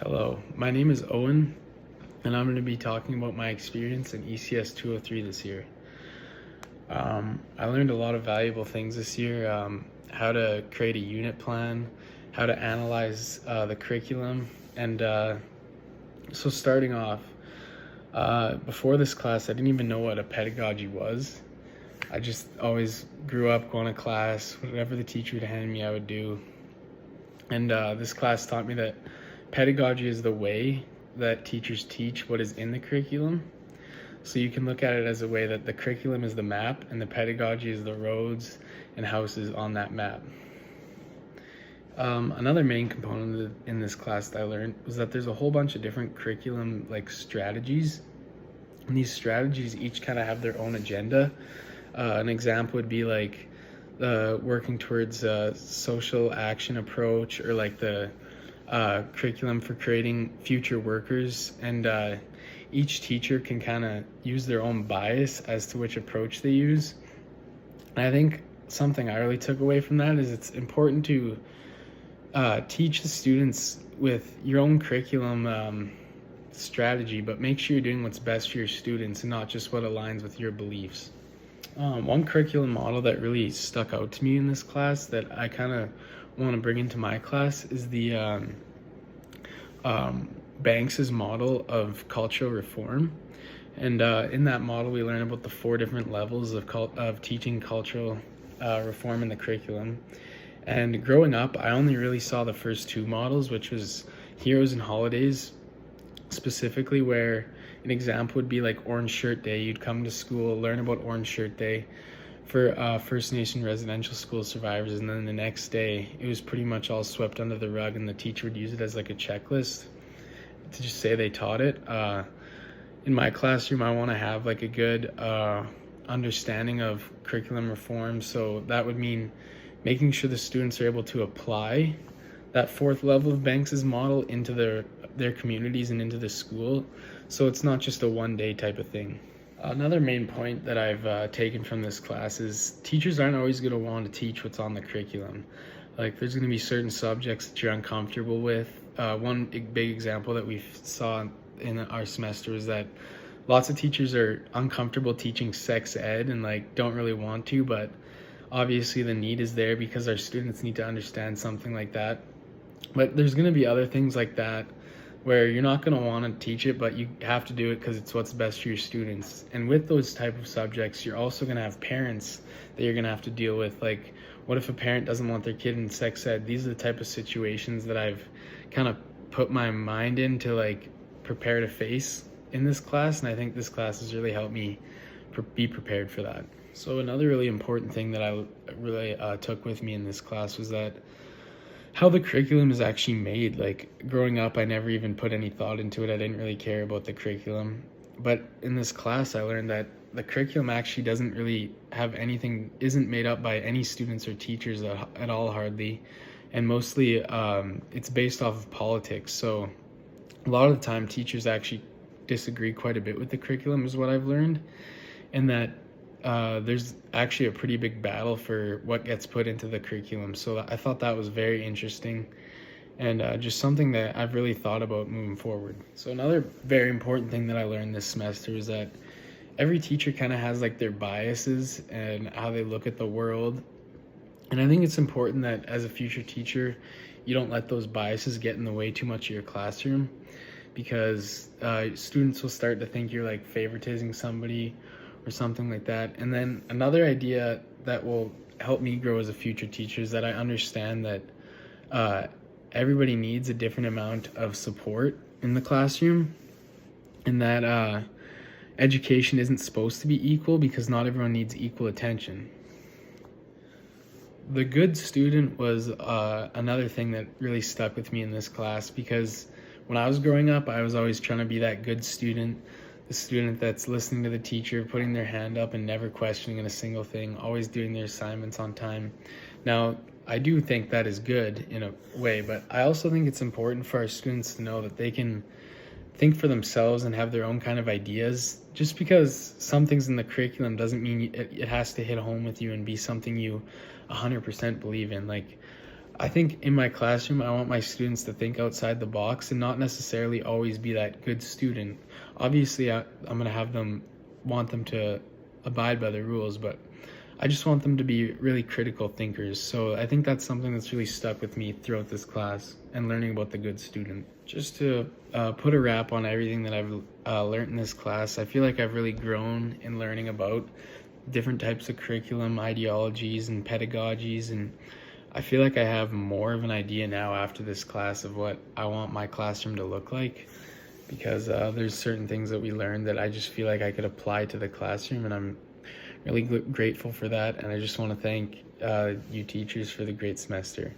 Hello, my name is Owen, and I'm going to be talking about my experience in ECS 203 this year. I learned a lot of valuable things this year, how to create a unit plan, how to analyze the curriculum, and so starting off, before this class, I didn't even know what a pedagogy was. I just always grew up going to class, whatever the teacher would hand me, I would do. And this class taught me that pedagogy is the way that teachers teach what is in the curriculum. So you can look at it as a way that the curriculum is the map and the pedagogy is the roads and houses on that map. Another main component in this class that I learned was that there's a whole bunch of different curriculum strategies. And these strategies each kind of have their own agenda. An example would be working towards a social action approach, or the curriculum for creating future workers, and each teacher can kind of use their own bias as to which approach they use. And I think something I really took away from that is it's important to teach the students with your own curriculum strategy, but make sure you're doing what's best for your students and not just what aligns with your beliefs. One curriculum model that really stuck out to me in this class that I kind of want to bring into my class is the Banks's model of cultural reform. And in that model, we learn about the 4 different levels of teaching cultural reform in the curriculum. And growing up, I only really saw the first 2 models, which was Heroes and Holidays, specifically, where an example would be like Orange Shirt Day. You'd come to school, learn about Orange Shirt Day for First Nation residential school survivors, and then the next day it was pretty much all swept under the rug, and the teacher would use it as like a checklist to just say they taught it. In my classroom, I want to have like a good understanding of curriculum reform, so that would mean making sure the students are able to apply that 4th level of Banks's model into their communities and into the school, so it's not just a one-day type of thing. Another main point that I've taken from this class is teachers aren't always going to want to teach what's on the curriculum. There's going to be certain subjects that you're uncomfortable with. One big example that we saw in our semester is that lots of teachers are uncomfortable teaching sex ed and don't really want to, but obviously the need is there because our students need to understand something like that. But there's going to be other things like that where you're not going to want to teach it, but you have to do it because it's what's best for your students. And with those type of subjects, you're also going to have parents that you're going to have to deal with. What if a parent doesn't want their kid in sex ed? These are the type of situations that I've kind of put my mind in to prepare to face in this class, and I think this class has really helped me be prepared for that. So another really important thing that I really took with me in this class was that how the curriculum is actually made. Growing up, I never even put any thought into it. I didn't really care about the curriculum. But in this class, I learned that the curriculum actually doesn't really have isn't made up by any students or teachers at all, hardly. And mostly it's based off of politics. So a lot of the time, teachers actually disagree quite a bit with the curriculum, is what I've learned. And that there's actually a pretty big battle for what gets put into the curriculum. So I thought that was very interesting, and just something that I've really thought about moving forward. So another very important thing that I learned this semester is that every teacher kind of has their biases and how they look at the world. And I think it's important that as a future teacher, you don't let those biases get in the way too much of your classroom, because students will start to think you're favoritizing somebody or something like that. And then another idea that will help me grow as a future teacher is that I understand that everybody needs a different amount of support in the classroom, and that education isn't supposed to be equal because not everyone needs equal attention. The good student was another thing that really stuck with me in this class, because when I was growing up, I was always trying to be that good student, the student that's listening to the teacher, putting their hand up and never questioning a single thing, always doing their assignments on time. Now, I do think that is good in a way, but I also think it's important for our students to know that they can think for themselves and have their own kind of ideas. Just because something's in the curriculum doesn't mean it has to hit home with you and be something you 100% believe in. I think in my classroom, I want my students to think outside the box and not necessarily always be that good student. Obviously, I'm gonna want them to abide by the rules, but I just want them to be really critical thinkers. So I think that's something that's really stuck with me throughout this class and learning about the good student. Just to put a wrap on everything that I've learned in this class, I feel like I've really grown in learning about different types of curriculum, ideologies, and pedagogies, and I feel like I have more of an idea now after this class of what I want my classroom to look like, because there's certain things that we learned that I just feel like I could apply to the classroom, and I'm really grateful for that. And I just want to thank you teachers for the great semester.